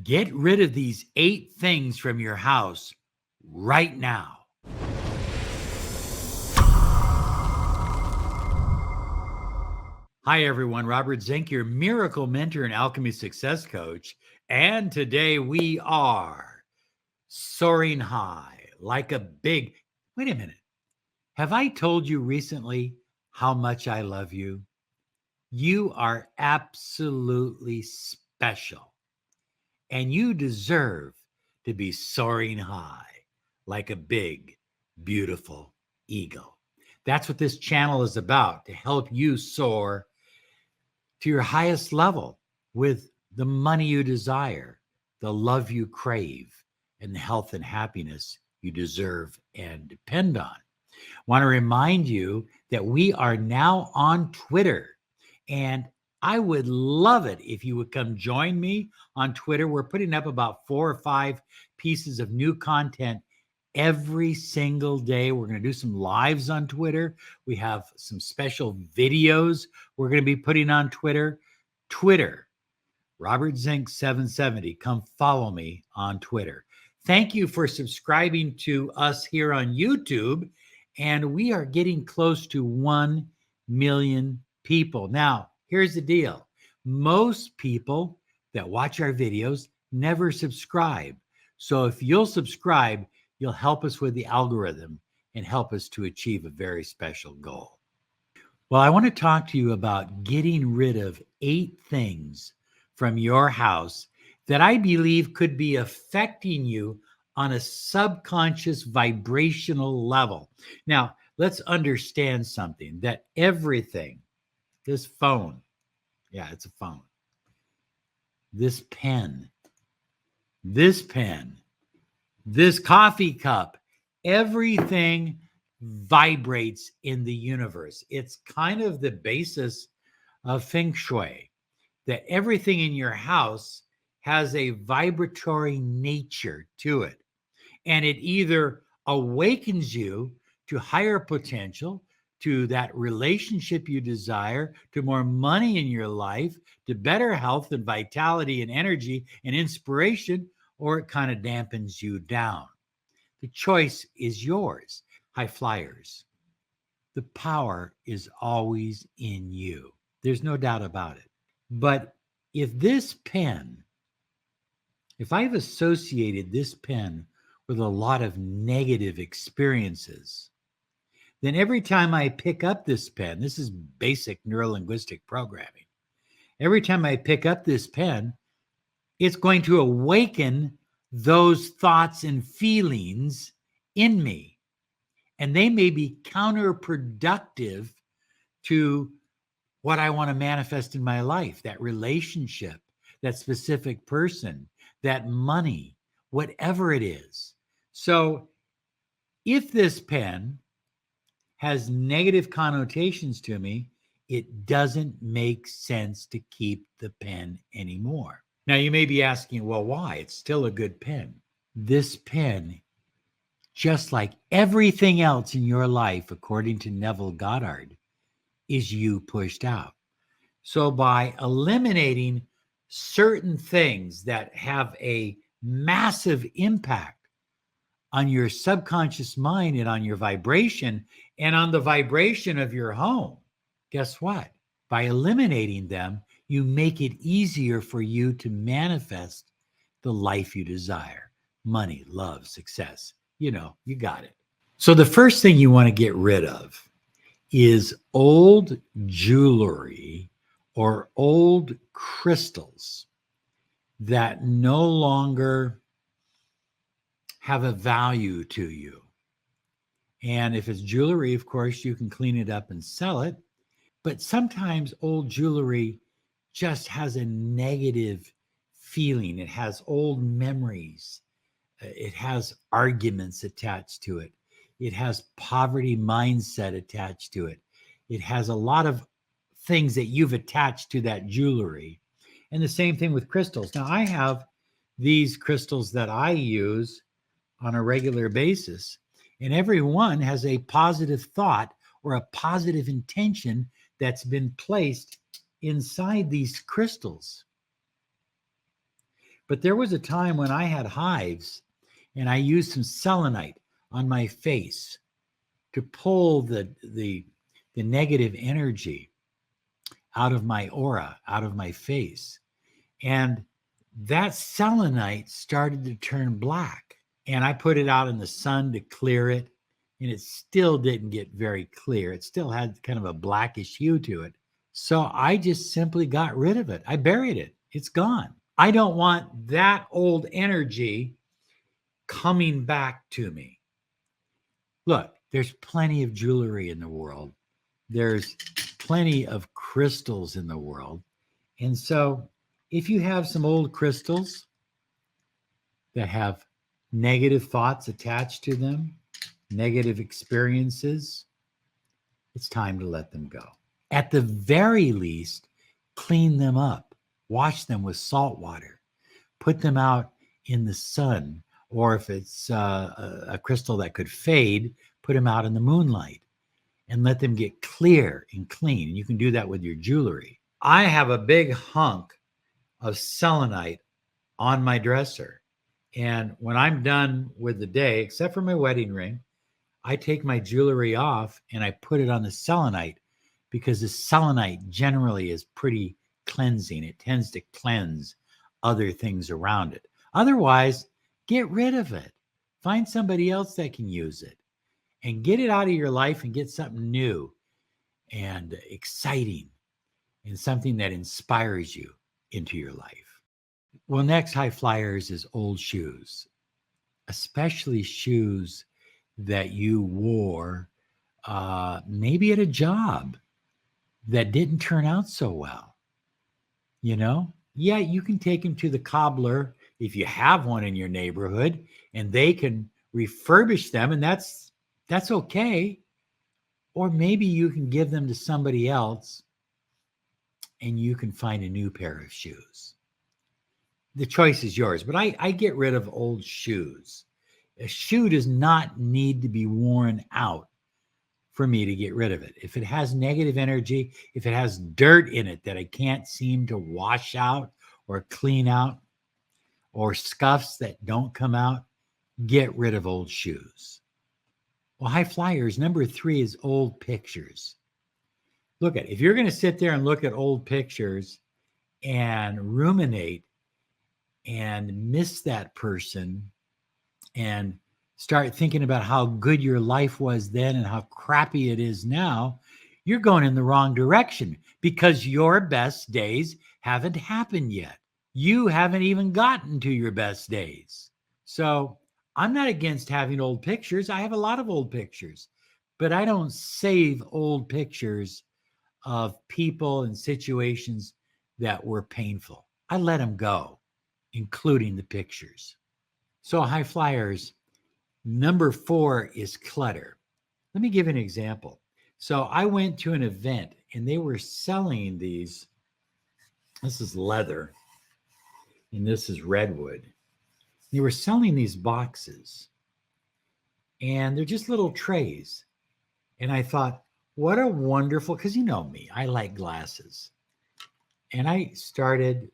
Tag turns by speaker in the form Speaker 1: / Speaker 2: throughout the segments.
Speaker 1: Get rid of these 8 things from your house right now. Hi, everyone. Robert Zink, your miracle mentor and alchemy success coach. And today we are soaring high like a big. Wait a minute. Have I told you recently how much I love you? You are absolutely special, and you deserve to be soaring high like a big, beautiful eagle. That's what this channel is about, to help you soar to your highest level with the money you desire, the love you crave, and the health and happiness you deserve and depend on. Want to remind you that we are now on Twitter, and I would love it if you would come join me on Twitter. We're putting up about 4 or 5 pieces of new content every single day. We're going to do some lives on Twitter. We have some special videos we're going to be putting on Twitter. Twitter, Robert Zink 770. Come follow me on Twitter. Thank you for subscribing to us here on YouTube. And we are getting close to 1 million people. Now, here's the deal. Most people that watch our videos never subscribe. So if you'll subscribe, you'll help us with the algorithm and help us to achieve a very special goal. Well, I want to talk to you about getting rid of 8 things from your house that I believe could be affecting you on a subconscious vibrational level. Now, let's understand something, that everything, this phone, yeah, it's a phone, this pen, this coffee cup, everything vibrates in the universe. It's kind of the basis of feng shui, that everything in your house has a vibratory nature to it. And it either awakens you to higher potential, to that relationship you desire, to more money in your life, to better health and vitality and energy and inspiration, or it kind of dampens you down. The choice is yours. High flyers, the power is always in you. There's no doubt about it. But if I've associated this pen with a lot of negative experiences, then every time I pick up this pen, this is basic neurolinguistic programming. Every time I pick up this pen, it's going to awaken those thoughts and feelings in me. And they may be counterproductive to what I want to manifest in my life, that relationship, that specific person, that money, whatever it is. So if this pen has negative connotations to me, it doesn't make sense to keep the pen anymore. Now, you may be asking, well, why? It's still a good pen. This pen, just like everything else in your life, according to Neville Goddard, is you pushed out. So by eliminating certain things that have a massive impact on your subconscious mind and on your vibration and on the vibration of your home, guess what? By eliminating them, you make it easier for you to manifest the life you desire. Money, love, success. You know, you got it. So the first thing you want to get rid of is old jewelry or old crystals that no longer have a value to you. And if it's jewelry, of course, you can clean it up and sell it. But sometimes old jewelry just has a negative feeling. It has old memories. It has arguments attached to it. It has poverty mindset attached to it. It has a lot of things that you've attached to that jewelry. And the same thing with crystals. Now, I have these crystals that I use on a regular basis, and every one has a positive thought or a positive intention that's been placed inside these crystals. But there was a time when I had hives and I used some selenite on my face to pull the negative energy out of my aura, out of my face. And that selenite started to turn black. And I put it out in the sun to clear it. And it still didn't get very clear. It still had kind of a blackish hue to it. So I just simply got rid of it. I buried it. It's gone. I don't want that old energy coming back to me. Look, there's plenty of jewelry in the world. There's plenty of crystals in the world. And so if you have some old crystals that have negative thoughts attached to them, negative experiences, it's time to let them go. At the very least, clean them up, wash them with salt water, put them out in the sun, or if it's a crystal that could fade, put them out in the moonlight and let them get clear and clean. And you can do that with your jewelry. I have a big hunk of selenite on my dresser. And when I'm done with the day, except for my wedding ring, I take my jewelry off and I put it on the selenite, because the selenite generally is pretty cleansing. It tends to cleanse other things around it. Otherwise, get rid of it. Find somebody else that can use it and get it out of your life and get something new and exciting and something that inspires you into your life. Well, next, high flyers, is old shoes, especially shoes that you wore maybe at a job that didn't turn out so well. You know, yeah, you can take them to the cobbler if you have one in your neighborhood, and they can refurbish them, and that's okay. Or maybe you can give them to somebody else and you can find a new pair of shoes. The choice is yours, but I get rid of old shoes. A shoe does not need to be worn out for me to get rid of it. If it has negative energy, if it has dirt in it that I can't seem to wash out or clean out, or scuffs that don't come out, get rid of old shoes. Well, high flyers, number 3 is old pictures. Look at, if you're going to sit there and look at old pictures and ruminate and miss that person and start thinking about how good your life was then and how crappy it is now, you're going in the wrong direction, because your best days haven't happened yet. You haven't even gotten to your best days. So I'm not against having old pictures. I have a lot of old pictures, but I don't save old pictures of people and situations that were painful. I let them go, including the pictures. So high flyers, number 4 is clutter. Let me give you an example. So I went to an event and they were selling these. This is leather and this is redwood. They were selling these boxes and they're just little trays. And I thought, what a wonderful, because you know me, I like glasses. And I started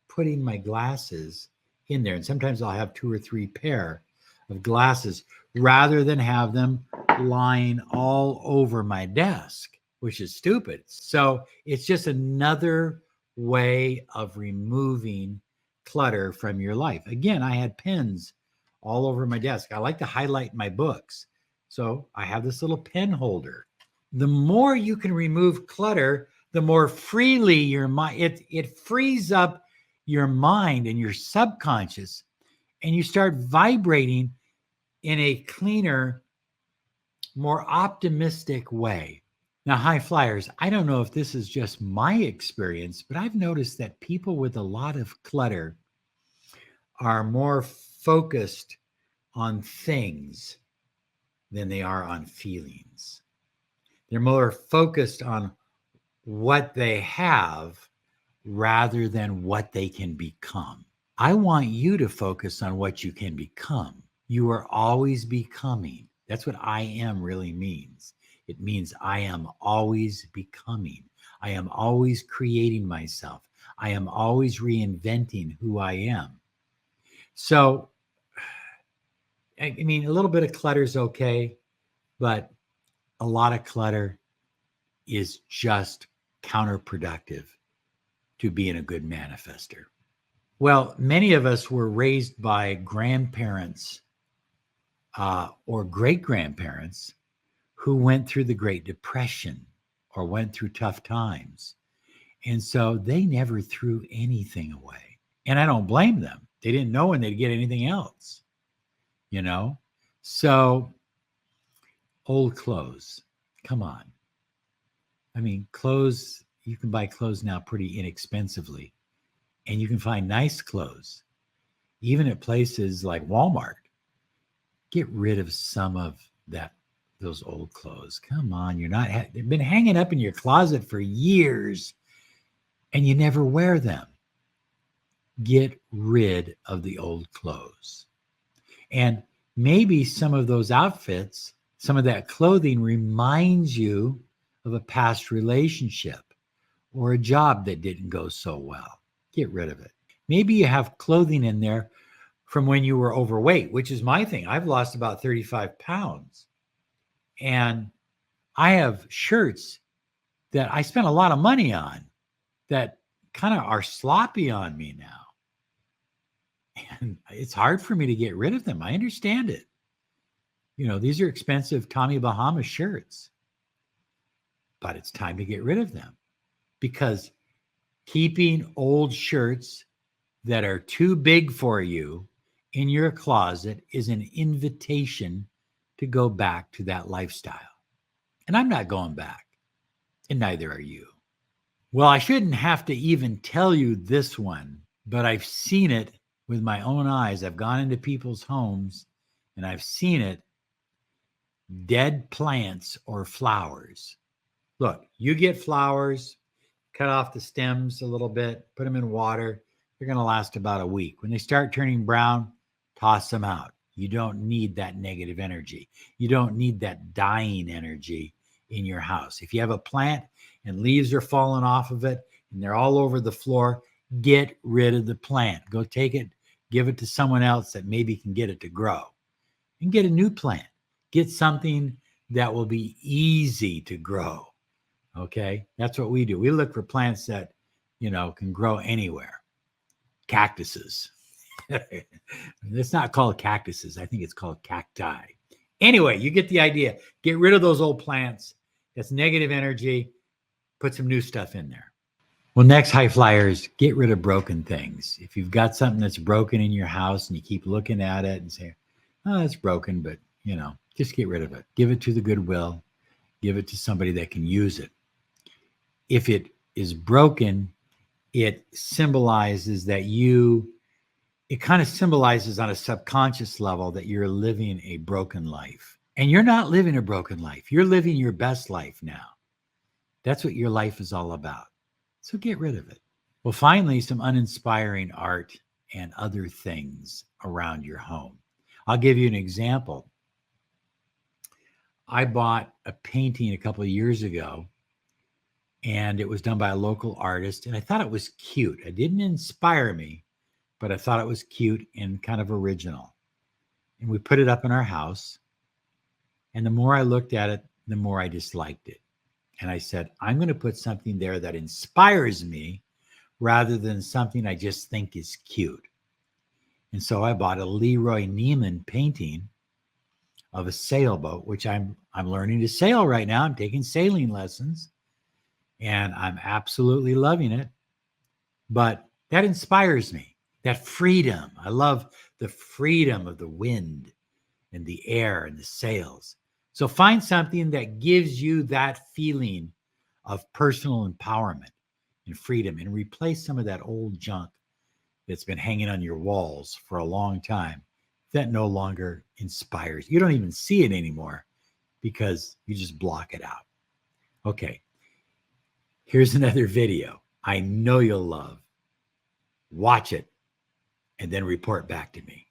Speaker 1: putting my glasses in there. And sometimes I'll have 2 or 3 pair of glasses rather than have them lying all over my desk, which is stupid. So it's just another way of removing clutter from your life. Again, I had pens all over my desk. I like to highlight my books. So I have this little pen holder. The more you can remove clutter, the more freely your mind, it frees up your mind and your subconscious, and you start vibrating in a cleaner, more optimistic way. Now, high flyers, I don't know if this is just my experience, but I've noticed that people with a lot of clutter are more focused on things than they are on feelings. They're more focused on what they have rather than what they can become. I want you to focus on what you can become. You are always becoming. That's what I am really means. It means I am always becoming. I am always creating myself. I am always reinventing who I am. So, I mean, a little bit of clutter is okay, but a lot of clutter is just counterproductive to being a good manifester. Well, many of us were raised by grandparents or great grandparents who went through the Great Depression or went through tough times. And so they never threw anything away. And I don't blame them. They didn't know when they'd get anything else, you know? So, old clothes, come on. I mean, clothes, you can buy clothes now pretty inexpensively, and you can find nice clothes, even at places like Walmart. Get rid of some of those old clothes. Come on, they've been hanging up in your closet for years and you never wear them. Get rid of the old clothes. And maybe some of those outfits, some of that clothing reminds you of a past relationship or a job that didn't go so well. Get rid of it. Maybe you have clothing in there from when you were overweight, which is my thing. I've lost about 35 pounds. And I have shirts that I spent a lot of money on that kind of are sloppy on me now. And it's hard for me to get rid of them. I understand it. You know, these are expensive Tommy Bahama shirts, but it's time to get rid of them because keeping old shirts that are too big for you in your closet is an invitation to go back to that lifestyle. And I'm not going back, and neither are you. Well, I shouldn't have to even tell you this one, but I've seen it with my own eyes. I've gone into people's homes and I've seen it. Dead plants or flowers. Look, you get flowers, cut off the stems a little bit, put them in water. They're going to last about a week. When they start turning brown, toss them out. You don't need that negative energy. You don't need that dying energy in your house. If you have a plant and leaves are falling off of it and they're all over the floor, get rid of the plant. Go take it, give it to someone else that maybe can get it to grow. And get a new plant. Get something that will be easy to grow. Okay? That's what we do. We look for plants that, can grow anywhere. Cactuses. It's not called cactuses. I think it's called cacti. Anyway, you get the idea. Get rid of those old plants. That's negative energy. Put some new stuff in there. Well, next, high flyers, get rid of broken things. If you've got something that's broken in your house and you keep looking at it and say, oh, it's broken, but, just get rid of it. Give it to the Goodwill. Give it to somebody that can use it. If it is broken, it symbolizes that it kind of symbolizes on a subconscious level that you're living a broken life. And you're not living a broken life. You're living your best life now. That's what your life is all about. So get rid of it. Well, finally, some uninspiring art and other things around your home. I'll give you an example. I bought a painting a couple of years ago, and it was done by a local artist, and I thought it was cute. It didn't inspire me, but I thought it was cute and kind of original. And we put it up in our house, and the more I looked at it, the more I disliked it. And I said, I'm going to put something there that inspires me rather than something I just think is cute. And so I bought a Leroy Neiman painting of a sailboat, which I'm learning to sail right now. I'm taking sailing lessons, and I'm absolutely loving it. But that inspires me, that freedom. I love the freedom of the wind and the air and the sails. So find something that gives you that feeling of personal empowerment and freedom, and replace some of that old junk that's been hanging on your walls for a long time that no longer inspires. You don't even see it anymore because you just block it out. Okay, here's another video I know you'll love. Watch it and then report back to me.